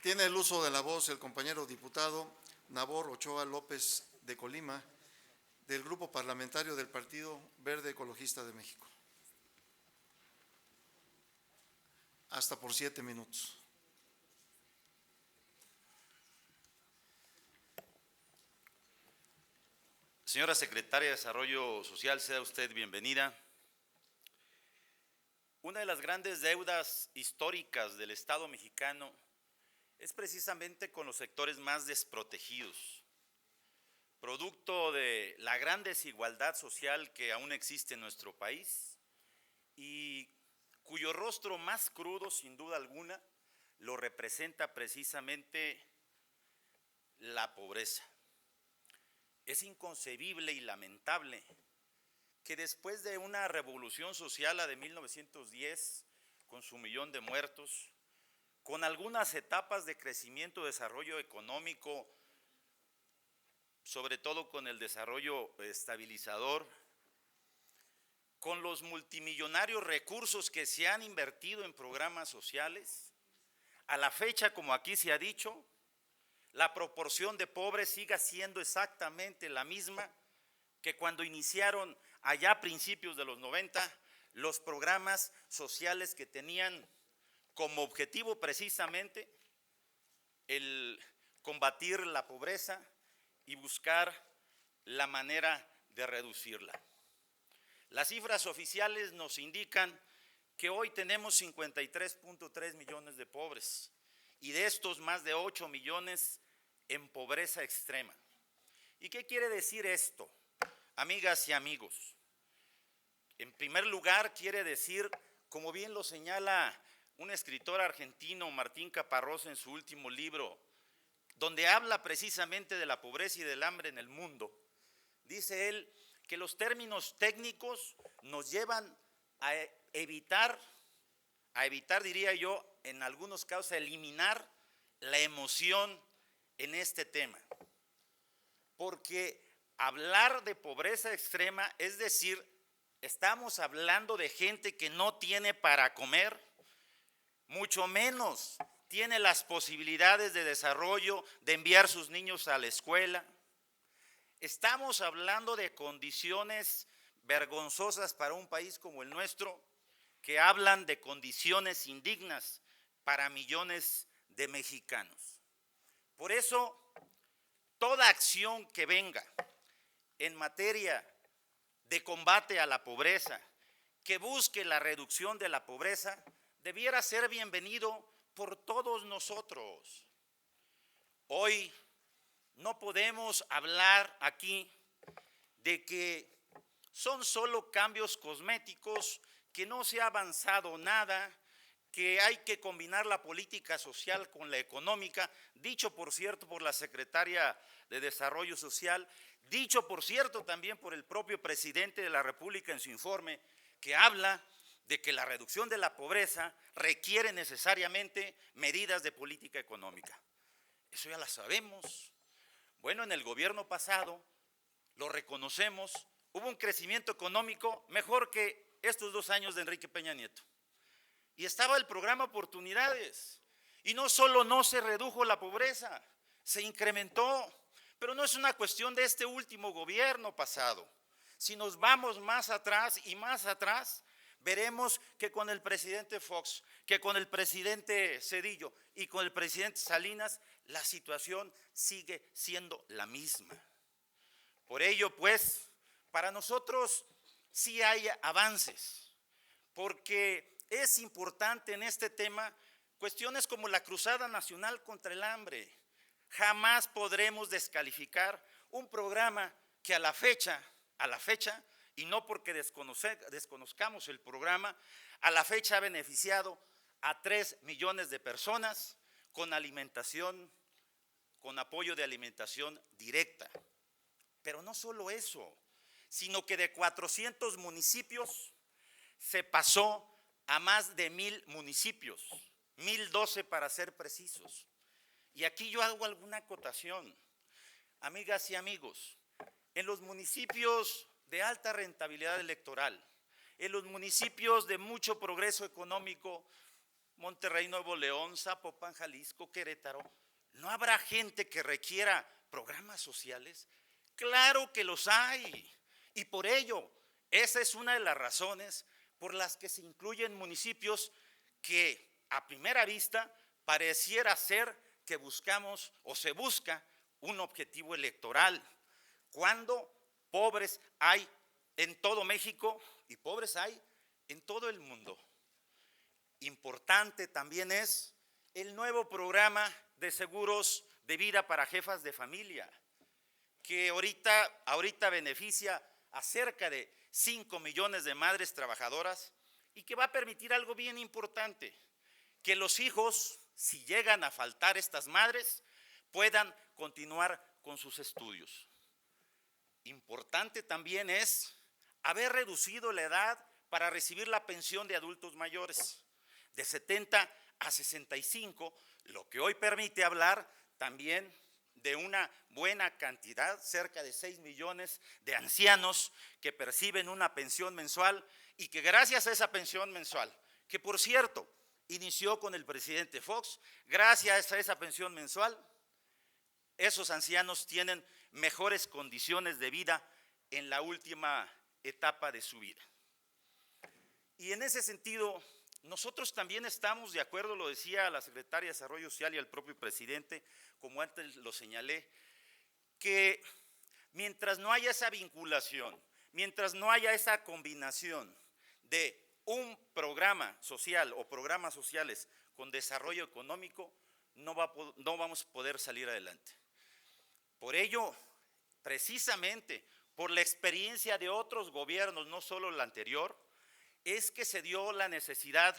Tiene el uso de la voz el compañero diputado Nabor Ochoa López de Colima, del Grupo Parlamentario del Partido Verde Ecologista de México. Hasta por 7 minutos. Señora Secretaria de Desarrollo Social, sea usted bienvenida. Una de las grandes deudas históricas del Estado mexicano es precisamente con los sectores más desprotegidos, producto de la gran desigualdad social que aún existe en nuestro país y cuyo rostro más crudo, sin duda alguna, lo representa precisamente la pobreza. Es inconcebible y lamentable que después de una revolución social, la de 1910, con su 1.000.000 de muertos, con algunas etapas de crecimiento y desarrollo económico, sobre todo con el desarrollo estabilizador, con los multimillonarios recursos que se han invertido en programas sociales, a la fecha, como aquí se ha dicho, la proporción de pobres siga siendo exactamente la misma que cuando iniciaron allá a principios de los 90 los programas sociales que tenían como objetivo precisamente el combatir la pobreza y buscar la manera de reducirla. Las cifras oficiales nos indican que hoy tenemos 53.3 millones de pobres y de estos más de 8 millones en pobreza extrema. ¿Y qué quiere decir esto, amigas y amigos? En primer lugar, quiere decir, como bien lo señala un escritor argentino, Martín Caparrós, en su último libro, donde habla precisamente de la pobreza y del hambre en el mundo, dice él que los términos técnicos nos llevan a evitar, diría yo, en algunos casos, a eliminar la emoción en este tema, porque hablar de pobreza extrema, es decir, estamos hablando de gente que no tiene para comer, mucho menos tiene las posibilidades de desarrollo de enviar sus niños a la escuela. Estamos hablando de condiciones vergonzosas para un país como el nuestro, que hablan de condiciones indignas para millones de mexicanos. Por eso, toda acción que venga en materia de combate a la pobreza, que busque la reducción de la pobreza, debiera ser bienvenido por todos nosotros. Hoy no podemos hablar aquí de que son solo cambios cosméticos, que no se ha avanzado nada, que hay que combinar la política social con la económica, dicho por cierto por la Secretaria de Desarrollo Social, dicho por cierto también por el propio presidente de la República en su informe, que habla de que la reducción de la pobreza requiere necesariamente medidas de política económica. Eso ya la sabemos. Bueno, en el gobierno pasado, lo reconocemos, hubo un crecimiento económico mejor que estos 2 años de Enrique Peña Nieto. Y estaba el programa Oportunidades. Y no solo no se redujo la pobreza, se incrementó. Pero no es una cuestión de este último gobierno pasado. Si nos vamos más atrás y más atrás, veremos que con el presidente Fox, que con el presidente Zedillo y con el presidente Salinas, la situación sigue siendo la misma. Por ello, pues, para nosotros sí hay avances, porque es importante en este tema cuestiones como la Cruzada Nacional contra el Hambre. Jamás podremos descalificar un programa que a la fecha, y no porque desconozcamos el programa, a la fecha ha beneficiado a 3 millones de personas con alimentación, con apoyo de alimentación directa. Pero no solo eso, sino que de 400 municipios se pasó a más de 1,000 municipios, 1,012 para ser precisos. Y aquí yo hago alguna acotación, amigas y amigos, en los municipios de alta rentabilidad electoral, en los municipios de mucho progreso económico, Monterrey, Nuevo León, Zapopan, Jalisco, Querétaro, ¿no habrá gente que requiera programas sociales? Claro que los hay. Y por ello, esa es una de las razones por las que se incluyen municipios que a primera vista pareciera ser que buscamos o se busca un objetivo electoral, cuando pobres hay en todo México y pobres hay en todo el mundo. Importante también es el nuevo programa de seguros de vida para jefas de familia, que ahorita beneficia a cerca de 5 millones de madres trabajadoras y que va a permitir algo bien importante, que los hijos, si llegan a faltar estas madres, puedan continuar con sus estudios. Importante también es haber reducido la edad para recibir la pensión de adultos mayores de 70 a 65, lo que hoy permite hablar también de una buena cantidad, cerca de 6 millones de ancianos que perciben una pensión mensual y que gracias a esa pensión mensual, que por cierto inició con el presidente Fox, gracias a esa pensión mensual, esos ancianos tienen mejores condiciones de vida en la última etapa de su vida. Y en ese sentido, nosotros también estamos de acuerdo, lo decía la secretaria de Desarrollo Social y el propio presidente, como antes lo señalé, que mientras no haya esa vinculación, mientras no haya esa combinación de un programa social o programas sociales con desarrollo económico, no vamos a poder salir adelante. Por ello, precisamente por la experiencia de otros gobiernos, no solo el anterior, es que se dio la necesidad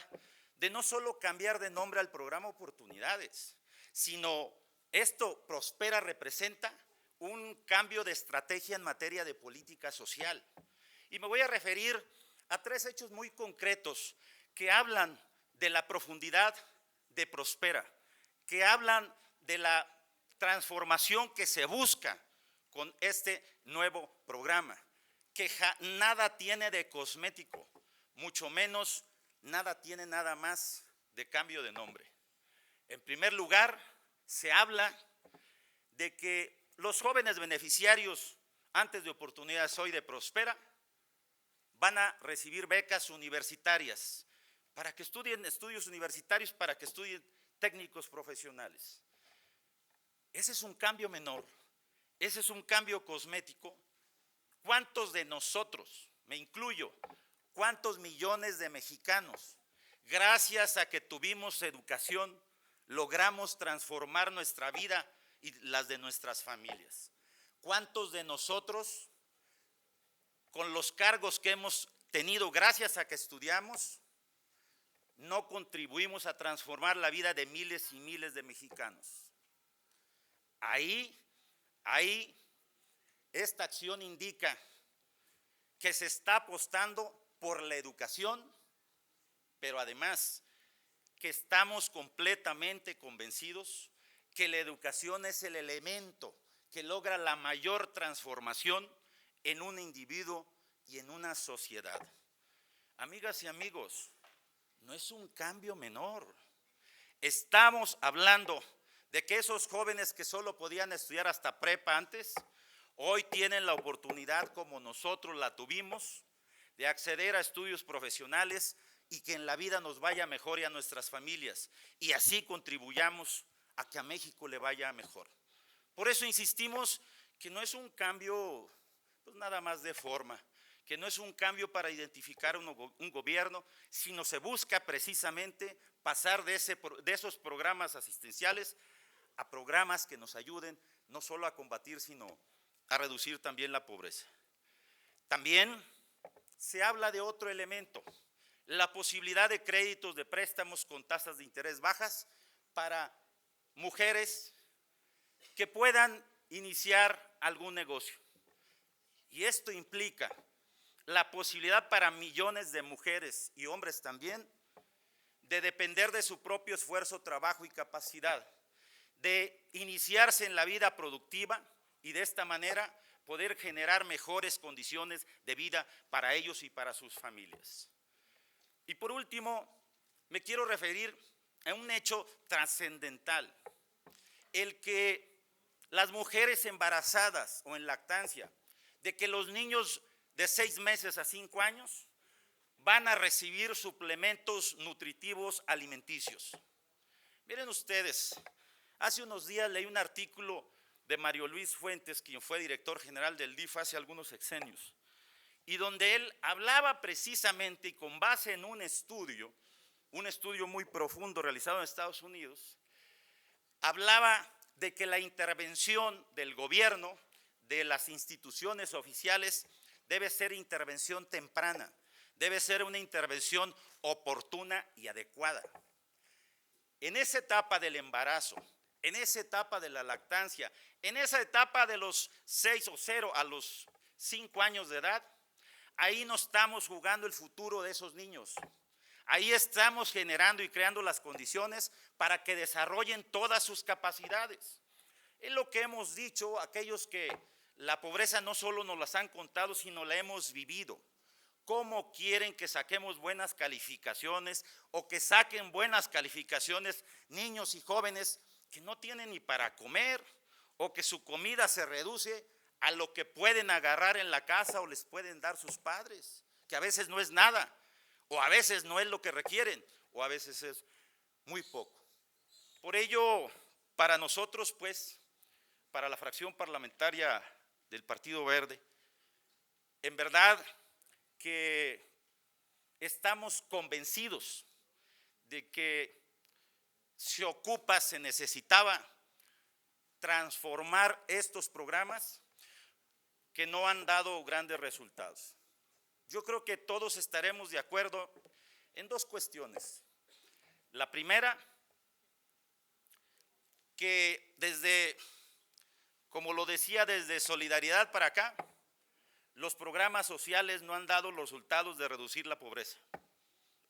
de no solo cambiar de nombre al programa Oportunidades, sino esto Prospera representa un cambio de estrategia en materia de política social. Y me voy a referir a 3 hechos muy concretos que hablan de la profundidad de Prospera, que hablan de la transformación que se busca con este nuevo programa, que nada tiene de cosmético, mucho menos nada tiene nada más de cambio de nombre. En primer lugar, se habla de que los jóvenes beneficiarios antes de Oportunidades hoy de Prospera van a recibir becas universitarias para que estudien estudios universitarios, para que estudien técnicos profesionales. Ese es un cambio menor, ese es un cambio cosmético. ¿Cuántos de nosotros, me incluyo, cuántos millones de mexicanos, gracias a que tuvimos educación, logramos transformar nuestra vida y las de nuestras familias? ¿Cuántos de nosotros, con los cargos que hemos tenido gracias a que estudiamos, no contribuimos a transformar la vida de miles y miles de mexicanos? Ahí, esta acción indica que se está apostando por la educación, pero además que estamos completamente convencidos que la educación es el elemento que logra la mayor transformación en un individuo y en una sociedad. Amigas y amigos, no es un cambio menor. Estamos hablando de que esos jóvenes que solo podían estudiar hasta prepa antes, hoy tienen la oportunidad, como nosotros la tuvimos, de acceder a estudios profesionales y que en la vida nos vaya mejor y a nuestras familias, y así contribuyamos a que a México le vaya mejor. Por eso insistimos que no es un cambio pues nada más de forma, que no es un cambio para identificar un gobierno, sino se busca precisamente pasar de esos programas asistenciales a programas que nos ayuden no solo a combatir, sino a reducir también la pobreza. También se habla de otro elemento, la posibilidad de créditos de préstamos con tasas de interés bajas para mujeres que puedan iniciar algún negocio. Y esto implica la posibilidad para millones de mujeres y hombres también de depender de su propio esfuerzo, trabajo y capacidad, de iniciarse en la vida productiva y de esta manera poder generar mejores condiciones de vida para ellos y para sus familias. Y por último, me quiero referir a un hecho trascendental, el que las mujeres embarazadas o en lactancia, de que los niños de 6 meses a 5 años van a recibir suplementos nutritivos alimenticios. Miren ustedes, hace unos días leí un artículo de Mario Luis Fuentes, quien fue director general del DIF hace algunos sexenios, y donde él hablaba precisamente y con base en un estudio muy profundo realizado en Estados Unidos, hablaba de que la intervención del gobierno, de las instituciones oficiales, debe ser intervención temprana, debe ser una intervención oportuna y adecuada. En esa etapa del embarazo, en esa etapa de la lactancia, en esa etapa de los 6 o 0 a los 5 años de edad, ahí no estamos jugando el futuro de esos niños. Ahí estamos generando y creando las condiciones para que desarrollen todas sus capacidades. Es lo que hemos dicho, aquellos que la pobreza no solo nos las han contado, sino la hemos vivido. ¿Cómo quieren que saquemos buenas calificaciones o que saquen buenas calificaciones niños y jóvenes que no tienen ni para comer o que su comida se reduce a lo que pueden agarrar en la casa o les pueden dar sus padres, que a veces no es nada, o a veces no es lo que requieren, o a veces es muy poco? Por ello, para nosotros, pues, para la fracción parlamentaria del Partido Verde, en verdad que estamos convencidos de que se necesitaba transformar estos programas que no han dado grandes resultados. Yo creo que todos estaremos de acuerdo en 2 cuestiones. La primera, que como lo decía, desde Solidaridad para acá, los programas sociales no han dado los resultados de reducir la pobreza.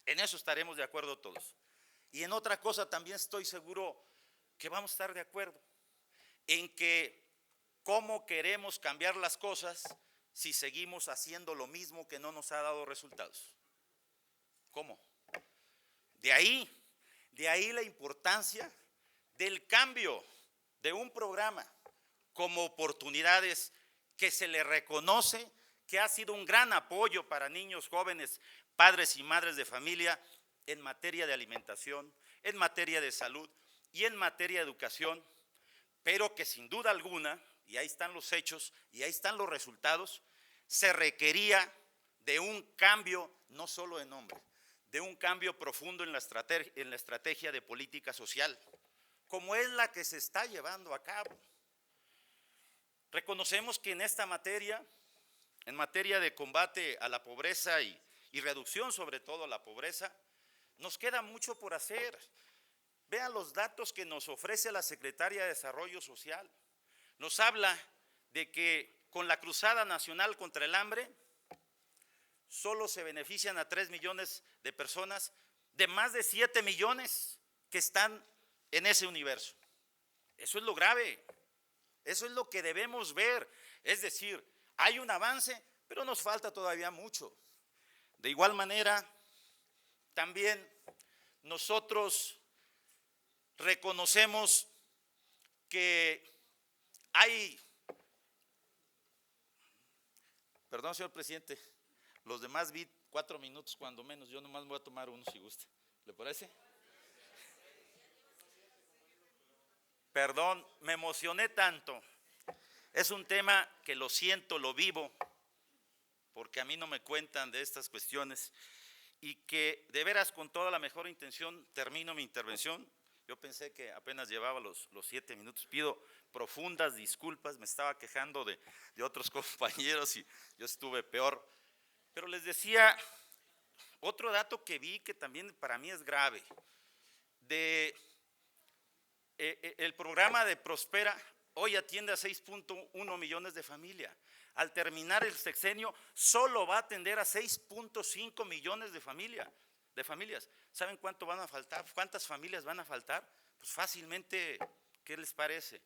En eso estaremos de acuerdo todos. Y en otra cosa también estoy seguro que vamos a estar de acuerdo, en que cómo queremos cambiar las cosas si seguimos haciendo lo mismo que no nos ha dado resultados. ¿Cómo? De ahí la importancia del cambio de un programa como oportunidades que se le reconoce que ha sido un gran apoyo para niños, jóvenes, padres y madres de familia en materia de alimentación, en materia de salud y en materia de educación, pero que sin duda alguna, y ahí están los hechos y ahí están los resultados, se requería de un cambio no solo de nombre, de un cambio profundo en la estrategia de política social, como es la que se está llevando a cabo. Reconocemos que en esta materia, en materia de combate a la pobreza y reducción sobre todo a la pobreza, nos queda mucho por hacer. Vean los datos que nos ofrece la Secretaría de Desarrollo Social. Nos habla de que con la Cruzada Nacional contra el Hambre, solo se benefician a 3 millones de personas de más de 7 millones que están en ese universo. Eso es lo grave, eso es lo que debemos ver. Es decir, hay un avance, pero nos falta todavía mucho. De igual manera, también nosotros reconocemos que hay, perdón, señor presidente, los demás vi 4 minutos cuando menos, yo nomás voy a tomar uno si gusta. ¿Le parece? Perdón, me emocioné tanto. Es un tema que lo siento, lo vivo, porque a mí no me cuentan de estas cuestiones y que de veras con toda la mejor intención termino mi intervención. Yo pensé que apenas llevaba los 7 minutos. Pido profundas disculpas, me estaba quejando de otros compañeros y yo estuve peor. Pero les decía, otro dato que vi que también para mí es grave, el programa de Prospera hoy atiende a 6.1 millones de familias. Al terminar el sexenio, solo va a atender a 6.5 millones de familias. ¿Saben cuánto van a faltar? ¿Cuántas familias van a faltar? Pues fácilmente, ¿qué les parece?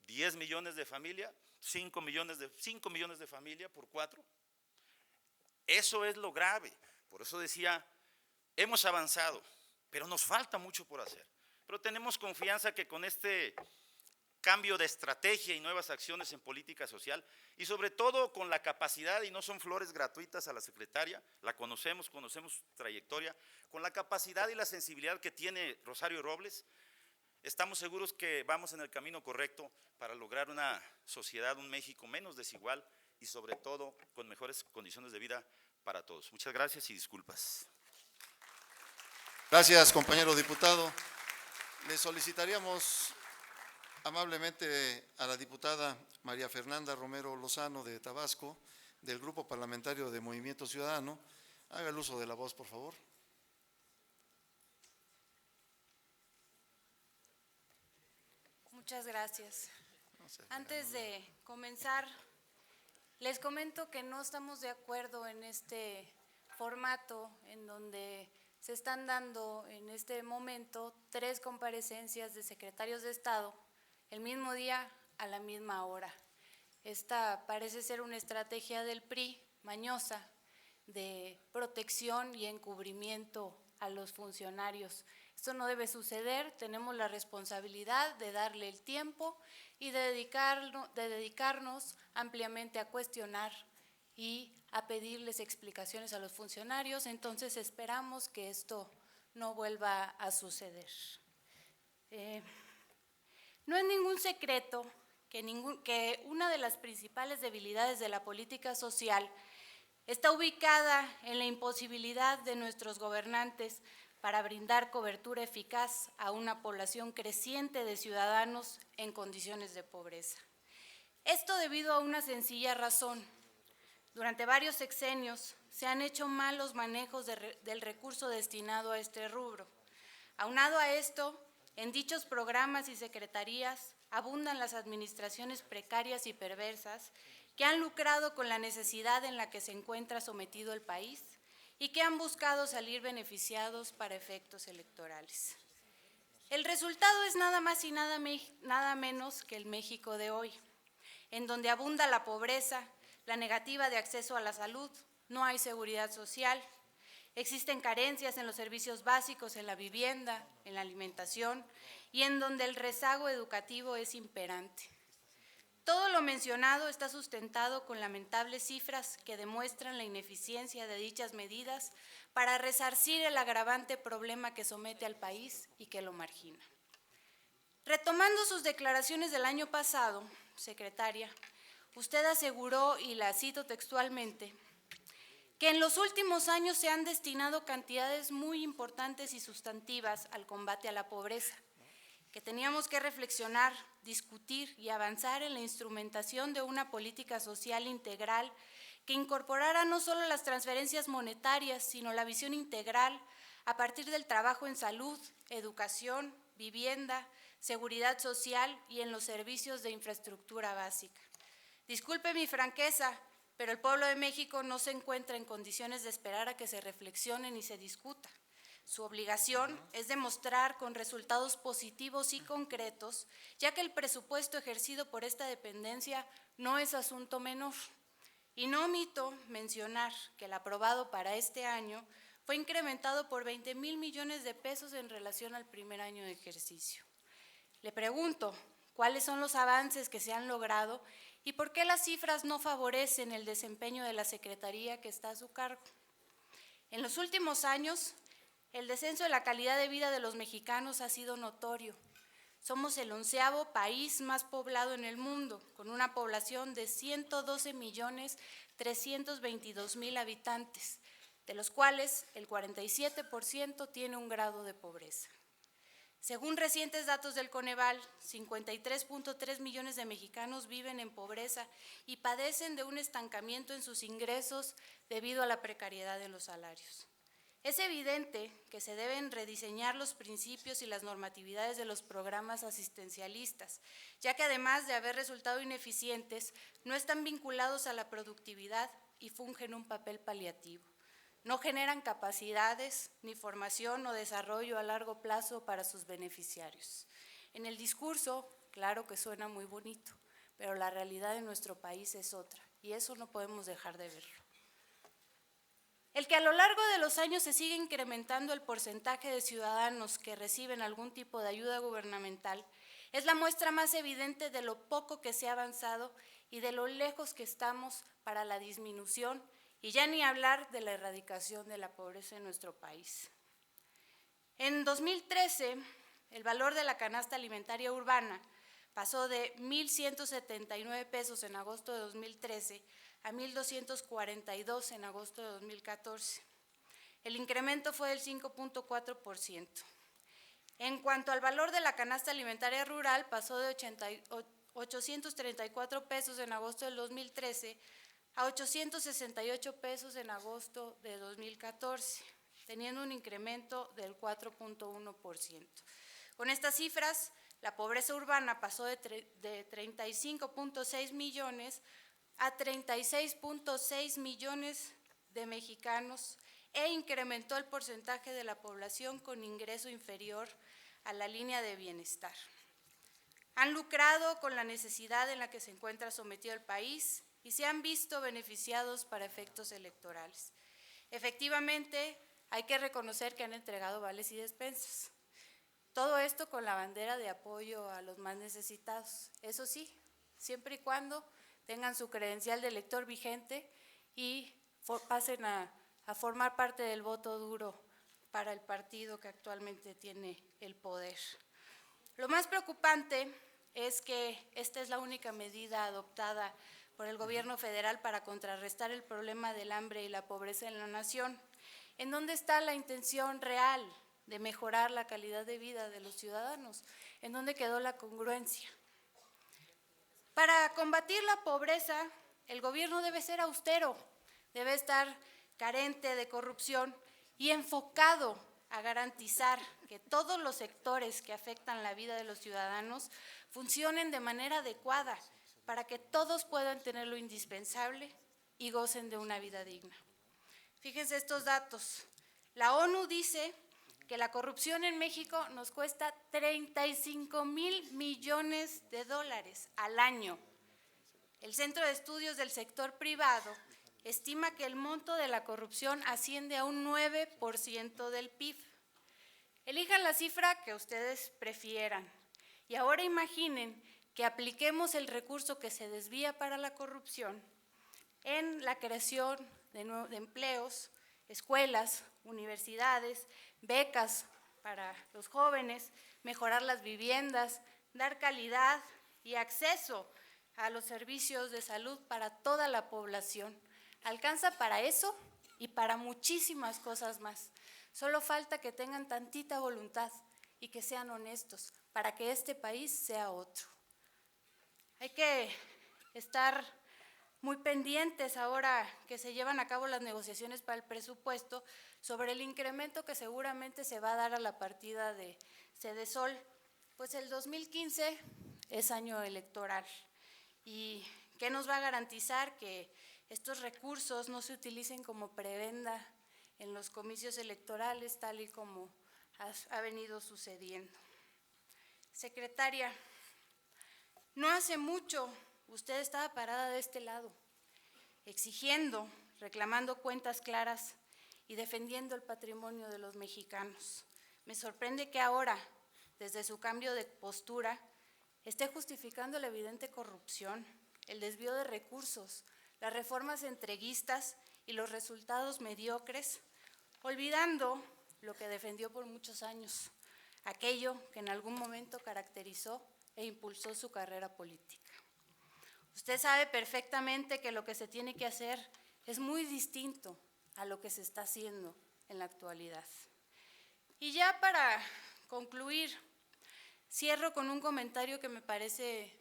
10 millones de familias, 5 millones de familias por 4. Eso es lo grave. Por eso decía, hemos avanzado, pero nos falta mucho por hacer. Pero tenemos confianza que con este cambio de estrategia y nuevas acciones en política social, y sobre todo con la capacidad, y no son flores gratuitas a la secretaria, la conocemos su trayectoria, con la capacidad y la sensibilidad que tiene Rosario Robles, estamos seguros que vamos en el camino correcto para lograr una sociedad, un México menos desigual y sobre todo con mejores condiciones de vida para todos. Muchas gracias y disculpas. Gracias, compañero diputado. Le solicitaríamos amablemente a la diputada María Fernanda Romero Lozano de Tabasco, del Grupo Parlamentario de Movimiento Ciudadano, haga el uso de la voz, por favor. Muchas gracias. Antes de comenzar, les comento que no estamos de acuerdo en este formato en donde se están dando en este momento 3 comparecencias de secretarios de Estado el mismo día a la misma hora. Esta parece ser una estrategia del PRI mañosa de protección y encubrimiento a los funcionarios. Esto no debe suceder, tenemos la responsabilidad de darle el tiempo y de dedicarnos ampliamente a cuestionar y a pedirles explicaciones a los funcionarios. Entonces esperamos que esto no vuelva a suceder. No es ningún secreto que una de las principales debilidades de la política social está ubicada en la imposibilidad de nuestros gobernantes para brindar cobertura eficaz a una población creciente de ciudadanos en condiciones de pobreza. Esto debido a una sencilla razón. Durante varios sexenios se han hecho malos manejos del recurso destinado a este rubro. Aunado a esto, en dichos programas y secretarías abundan las administraciones precarias y perversas que han lucrado con la necesidad en la que se encuentra sometido el país y que han buscado salir beneficiados para efectos electorales. El resultado es nada más y nada menos que el México de hoy, en donde abunda la pobreza, la negativa de acceso a la salud, no hay seguridad social, existen carencias en los servicios básicos, en la vivienda, en la alimentación y en donde el rezago educativo es imperante. Todo lo mencionado está sustentado con lamentables cifras que demuestran la ineficiencia de dichas medidas para resarcir el agravante problema que somete al país y que lo margina. Retomando sus declaraciones del año pasado, secretaria, usted aseguró, y la cito textualmente, que en los últimos años se han destinado cantidades muy importantes y sustantivas al combate a la pobreza, que teníamos que reflexionar, discutir y avanzar en la instrumentación de una política social integral que incorporara no solo las transferencias monetarias, sino la visión integral a partir del trabajo en salud, educación, vivienda, seguridad social y en los servicios de infraestructura básica. Disculpe mi franqueza, pero el pueblo de México no se encuentra en condiciones de esperar a que se reflexione ni se discuta. Su obligación es demostrar con resultados positivos y concretos, ya que el presupuesto ejercido por esta dependencia no es asunto menor. Y no omito mencionar que el aprobado para este año fue incrementado por 20,000 millones de pesos en relación al primer año de ejercicio. Le pregunto, ¿cuáles son los avances que se han logrado y por qué las cifras no favorecen el desempeño de la Secretaría que está a su cargo? En los últimos años, el descenso de la calidad de vida de los mexicanos ha sido notorio. Somos el 11º país más poblado en el mundo, con una población de 112,322,000 habitantes, de los cuales el 47% tiene un grado de pobreza. Según recientes datos del Coneval, 53,3 millones de mexicanos viven en pobreza y padecen de un estancamiento en sus ingresos debido a la precariedad de los salarios. Es evidente que se deben rediseñar los principios y las normatividades de los programas asistencialistas, ya que además de haber resultado ineficientes, no están vinculados a la productividad y fungen un papel paliativo. No generan capacidades, ni formación o desarrollo a largo plazo para sus beneficiarios. En el discurso, claro que suena muy bonito, pero la realidad de nuestro país es otra, y eso no podemos dejar de verlo. El que a lo largo de los años se sigue incrementando el porcentaje de ciudadanos que reciben algún tipo de ayuda gubernamental es la muestra más evidente de lo poco que se ha avanzado y de lo lejos que estamos para la disminución y ya ni hablar de la erradicación de la pobreza en nuestro país. En 2013, el valor de la canasta alimentaria urbana pasó de 1,179 pesos en agosto de 2013 a 1,242 en agosto de 2014. El incremento fue del 5.4%. En cuanto al valor de la canasta alimentaria rural, pasó de 834 pesos en agosto del 2013 a 868 pesos en agosto de 2014, teniendo un incremento del 4.1%. Con estas cifras, la pobreza urbana pasó de 35.6 millones a 36.6 millones de mexicanos e incrementó el porcentaje de la población con ingreso inferior a la línea de bienestar. Han lucrado con la necesidad en la que se encuentra sometido el país y se han visto beneficiados para efectos electorales. Efectivamente, hay que reconocer que han entregado vales y despensas. Todo esto con la bandera de apoyo a los más necesitados. Eso sí, siempre y cuando tengan su credencial de elector vigente y pasen a formar parte del voto duro para el partido que actualmente tiene el poder. Lo más preocupante es que esta es la única medida adoptada por el gobierno federal para contrarrestar el problema del hambre y la pobreza en la nación. ¿En dónde está la intención real de mejorar la calidad de vida de los ciudadanos? ¿En dónde quedó la congruencia? Para combatir la pobreza, el gobierno debe ser austero, debe estar carente de corrupción y enfocado a garantizar que todos los sectores que afectan la vida de los ciudadanos funcionen de manera adecuada para que todos puedan tener lo indispensable y gocen de una vida digna. Fíjense estos datos. La ONU dice que la corrupción en México nos cuesta 35,000 millones de dólares al año. El Centro de Estudios del Sector Privado estima que el monto de la corrupción asciende a un 9% del PIB. Elijan la cifra que ustedes prefieran. Y ahora imaginen que apliquemos el recurso que se desvía para la corrupción en la creación de empleos, escuelas, universidades, becas para los jóvenes, mejorar las viviendas, dar calidad y acceso a los servicios de salud para toda la población. Alcanza para eso y para muchísimas cosas más. Solo falta que tengan tantita voluntad y que sean honestos para que este país sea otro. Hay que estar muy pendientes ahora que se llevan a cabo las negociaciones para el presupuesto sobre el incremento que seguramente se va a dar a la partida de Sedesol, pues el 2015 es año electoral. ¿Y qué nos va a garantizar? Que estos recursos no se utilicen como prebenda en los comicios electorales, tal y como ha venido sucediendo. Secretaria, no hace mucho usted estaba parada de este lado, exigiendo, reclamando cuentas claras y defendiendo el patrimonio de los mexicanos. Me sorprende que ahora, desde su cambio de postura, esté justificando la evidente corrupción, el desvío de recursos, las reformas entreguistas y los resultados mediocres, olvidando lo que defendió por muchos años, aquello que en algún momento caracterizó e impulsó su carrera política. Usted sabe perfectamente que lo que se tiene que hacer es muy distinto a lo que se está haciendo en la actualidad. Y ya para concluir, cierro con un comentario que me parece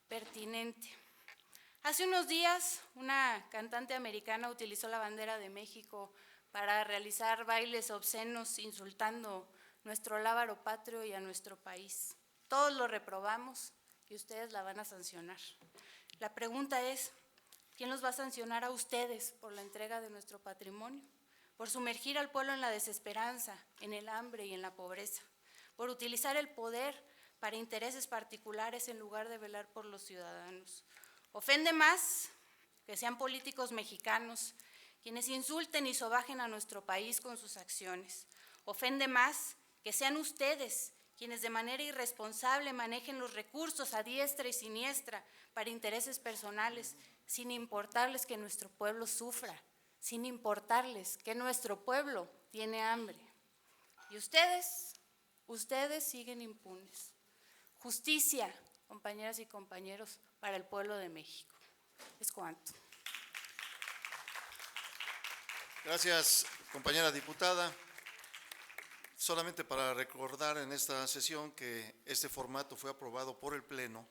pertinente. Hace unos días, una cantante americana utilizó la bandera de México para realizar bailes obscenos insultando nuestro lábaro patrio y a nuestro país. Todos lo reprobamos y ustedes la van a sancionar. La pregunta es, ¿quién los va a sancionar a ustedes por la entrega de nuestro patrimonio? Por sumergir al pueblo en la desesperanza, en el hambre y en la pobreza, por utilizar el poder para intereses particulares en lugar de velar por los ciudadanos. Ofende más que sean políticos mexicanos quienes insulten y sobajen a nuestro país con sus acciones. Ofende más que sean ustedes quienes de manera irresponsable manejen los recursos a diestra y siniestra para intereses personales, sin importarles que nuestro pueblo sufra, sin importarles que nuestro pueblo tiene hambre. Y ustedes siguen impunes. Justicia, compañeras y compañeros, para el pueblo de México. Es cuanto. Gracias, compañera diputada. Solamente para recordar en esta sesión que este formato fue aprobado por el Pleno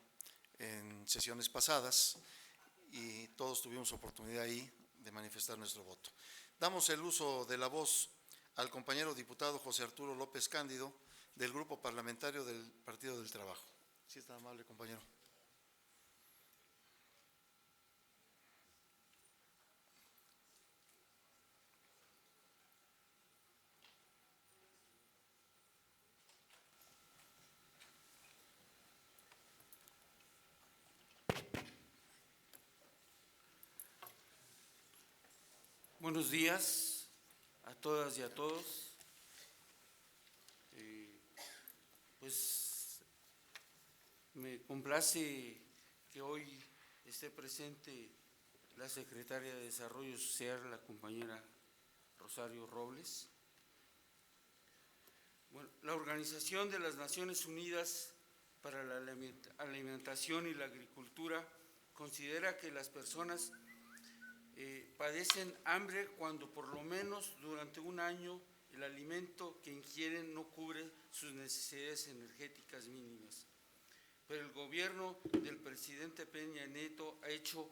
en sesiones pasadas y todos tuvimos oportunidad ahí de manifestar nuestro voto. Damos el uso de la voz al compañero diputado José Arturo López Cándido, del Grupo Parlamentario del Partido del Trabajo. Sí, está amable, compañero. Buenos días a todas y a todos. Pues me complace que hoy esté presente la secretaria de Desarrollo Social, la compañera Rosario Robles. Bueno, la Organización de las Naciones Unidas para la Alimentación y la Agricultura considera que las personas padecen hambre cuando por lo menos durante un año el alimento que ingieren no cubre sus necesidades energéticas mínimas. Pero el gobierno del presidente Peña Nieto ha hecho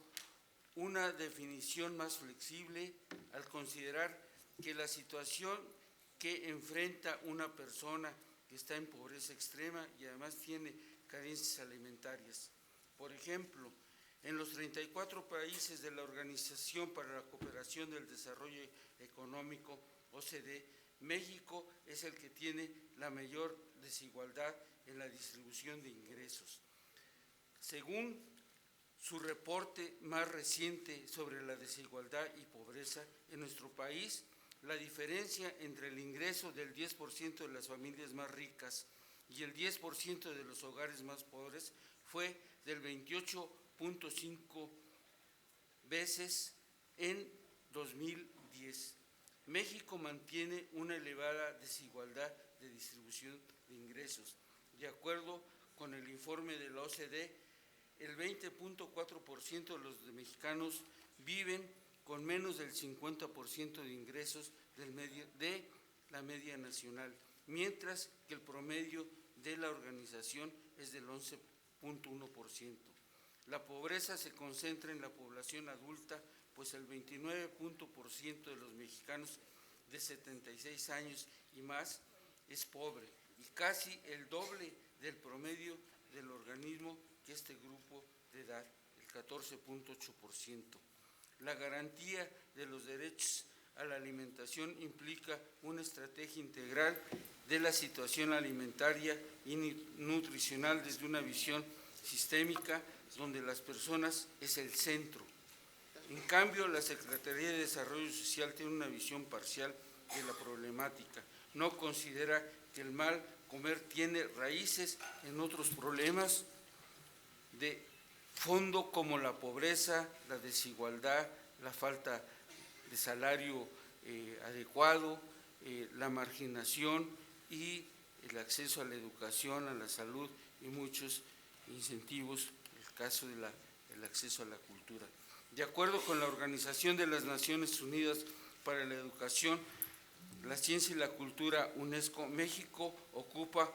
una definición más flexible al considerar que la situación que enfrenta una persona que está en pobreza extrema y además tiene carencias alimentarias. Por ejemplo, en los 34 países de la Organización para la Cooperación del Desarrollo Económico, OCDE, México es el que tiene la mayor desigualdad en la distribución de ingresos. Según su reporte más reciente sobre la desigualdad y pobreza en nuestro país, la diferencia entre el ingreso del 10% de las familias más ricas y el 10% de los hogares más pobres fue del 28.5 veces en 2010. México mantiene una elevada desigualdad de distribución de ingresos. De acuerdo con el informe de la OCDE, el 20.4% de los mexicanos viven con menos del 50% de ingresos de la media nacional, mientras que el promedio de la organización es del 11.1%. La pobreza se concentra en la población adulta, pues el 29% de los mexicanos de 76 años y más es pobre, y casi el doble del promedio del organismo que este grupo de edad, el 14.8%. La garantía de los derechos a la alimentación implica una estrategia integral de la situación alimentaria y nutricional desde una visión sistémica donde las personas es el centro. En cambio, la Secretaría de Desarrollo Social tiene una visión parcial de la problemática. No considera que el mal comer tiene raíces en otros problemas de fondo como la pobreza, la desigualdad, la falta de salario adecuado, la marginación y el acceso a la educación, a la salud y muchos incentivos, el caso del acceso a la cultura. De acuerdo con la Organización de las Naciones Unidas para la Educación, la Ciencia y la Cultura, UNESCO, México ocupa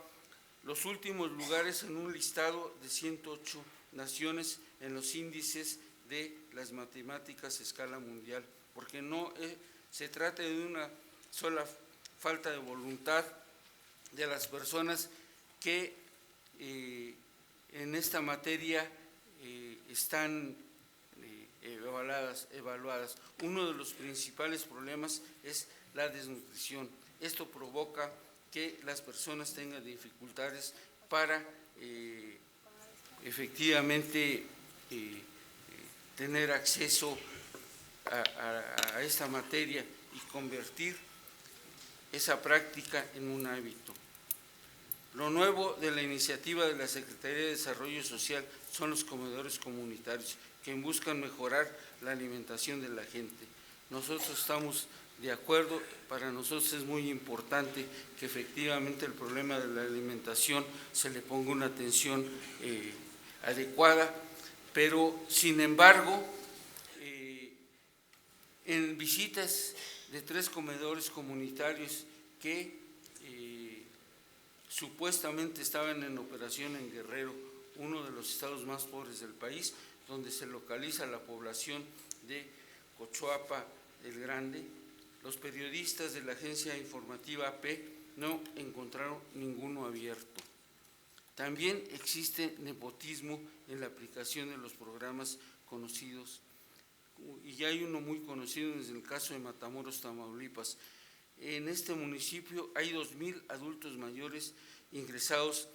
los últimos lugares en un listado de 108 naciones en los índices de las matemáticas a escala mundial, porque no se trata de una sola falta de voluntad de las personas que en esta materia están evaluadas. Uno de los principales problemas es la desnutrición. Esto provoca que las personas tengan dificultades para efectivamente tener acceso a esta materia y convertir esa práctica en un hábito. Lo nuevo de la iniciativa de la Secretaría de Desarrollo Social son los comedores comunitarios, que buscan mejorar la alimentación de la gente. Nosotros estamos de acuerdo, para nosotros es muy importante que efectivamente el problema de la alimentación se le ponga una atención adecuada, pero sin embargo, en visitas de 3 comedores comunitarios que supuestamente estaban en operación en Guerrero, uno de los estados más pobres del país, donde se localiza la población de Cochuapa el Grande, los periodistas de la agencia informativa AP no encontraron ninguno abierto. También existe nepotismo en la aplicación de los programas conocidos, y ya hay uno muy conocido desde el caso de Matamoros, Tamaulipas. En este municipio hay 2,000 adultos mayores ingresados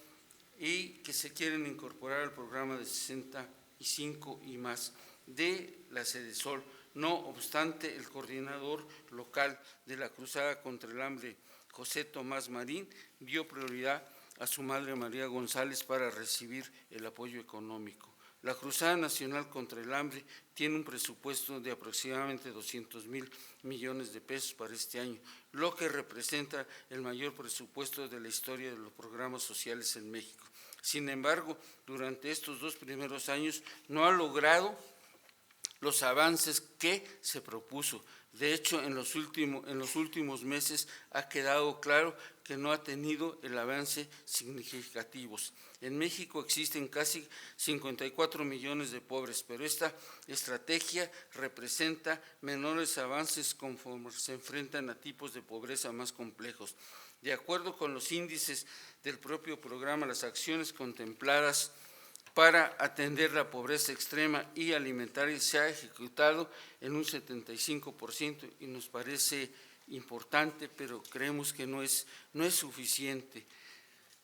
y que se quieren incorporar al programa de 65 y más de la Sedesol. No obstante, el coordinador local de la Cruzada contra el Hambre, José Tomás Marín, dio prioridad a su madre María González para recibir el apoyo económico. La Cruzada Nacional contra el Hambre tiene un presupuesto de aproximadamente 200,000 millones de pesos para este año, lo que representa el mayor presupuesto de la historia de los programas sociales en México. Sin embargo, durante estos 2 primeros años no ha logrado los avances que se propuso. De hecho, en los últimos meses ha quedado claro que no ha tenido el avance significativos. En México existen casi 54 millones de pobres, pero esta estrategia representa menores avances conforme se enfrentan a tipos de pobreza más complejos. De acuerdo con los índices del propio programa, las acciones contempladas para atender la pobreza extrema y alimentaria se ha ejecutado en un 75% y nos parece importante, pero creemos que no es suficiente.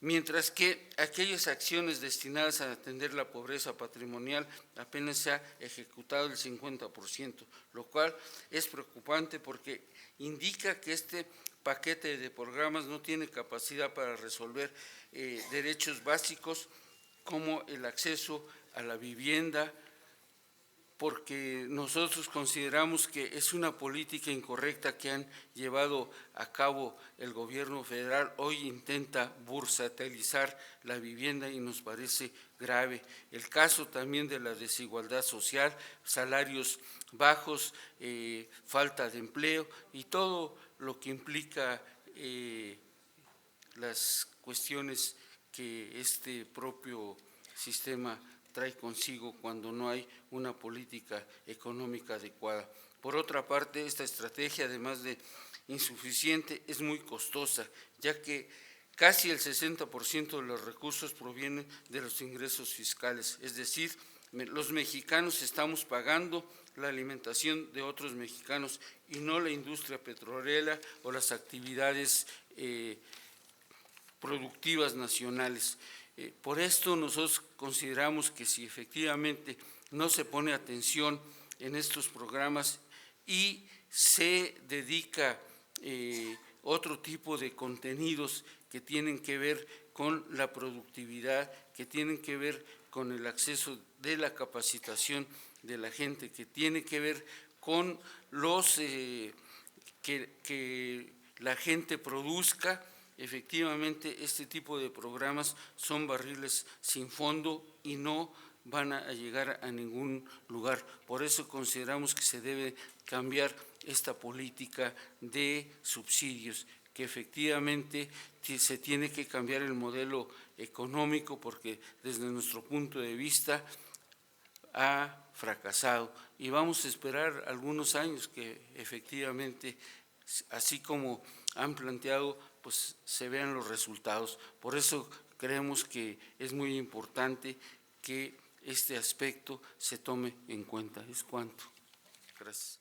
Mientras que aquellas acciones destinadas a atender la pobreza patrimonial apenas se ha ejecutado el 50%, lo cual es preocupante porque indica que este paquete de programas no tiene capacidad para resolver derechos básicos como el acceso a la vivienda, porque nosotros consideramos que es una política incorrecta que han llevado a cabo el gobierno federal. Hoy intenta bursatilizar la vivienda y nos parece grave. El caso también de la desigualdad social, salarios bajos, falta de empleo y todo lo que implica las cuestiones que este propio sistema trae consigo cuando no hay una política económica adecuada. Por otra parte, esta estrategia, además de insuficiente, es muy costosa, ya que casi el 60% de los recursos provienen de los ingresos fiscales, es decir, los mexicanos estamos pagando la alimentación de otros mexicanos y no la industria petrolera o las actividades productivas nacionales. Por esto nosotros consideramos que si efectivamente no se pone atención en estos programas y se dedica otro tipo de contenidos que tienen que ver con la productividad, que tienen que ver con el acceso de la capacitación de la gente, que tiene que ver con los que la gente produzca. Efectivamente, este tipo de programas son barriles sin fondo y no van a llegar a ningún lugar. Por eso consideramos que se debe cambiar esta política de subsidios, que efectivamente se tiene que cambiar el modelo económico porque desde nuestro punto de vista ha fracasado y vamos a esperar algunos años que efectivamente, así como han planteado, pues se vean los resultados. Por eso creemos que es muy importante que este aspecto se tome en cuenta. Es cuanto. Gracias.